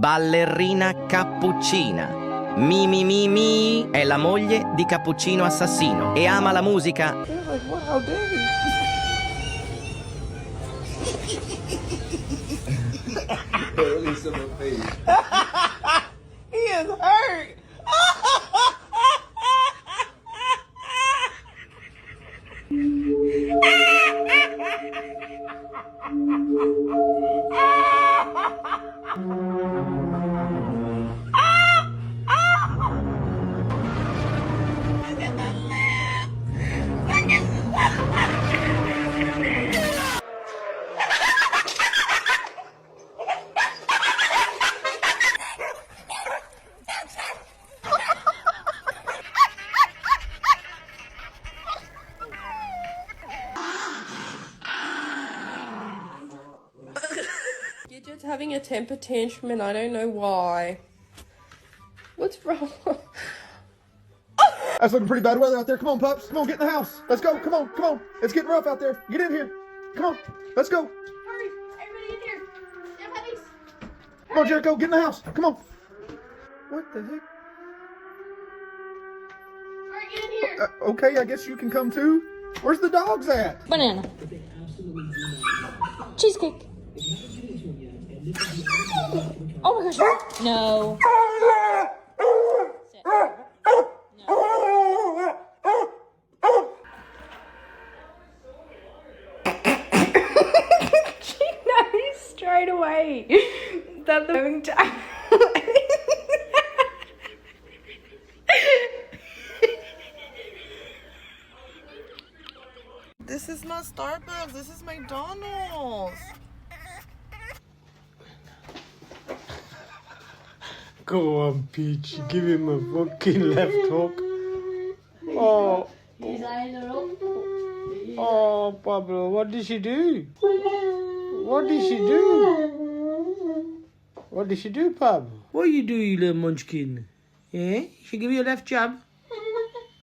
ballerina cappuccina. Mimi Mimi è la moglie di Cappuccino Assassino e ama la musica. Wow, Daddy. Release on my face. He is hurt. You're just having a temper tantrum and I don't know why. What's wrong? That's looking pretty bad weather out there. Come on, pups. Come on, get in the house. Let's go. Come on, come on. It's getting rough out there. Get in here. Come on. Let's go. Hurry, everybody in here. Yeah, puppies. Come on, Jericho. Get in the house. Come on. What the heck? Hurry, get in here. Okay, I guess you can come too. Where's the dogs at? Banana. Cheesecake. Oh my gosh. No. Sit. No. She knows straight away that the moving time. This is not Starbucks. This is McDonald's. Go on, Peach. Give him a fucking left hook. Oh. Oh, Pablo, what did she do? What did she do? What did she do, Pablo? What you do, you little munchkin? Eh? She give you a left jab?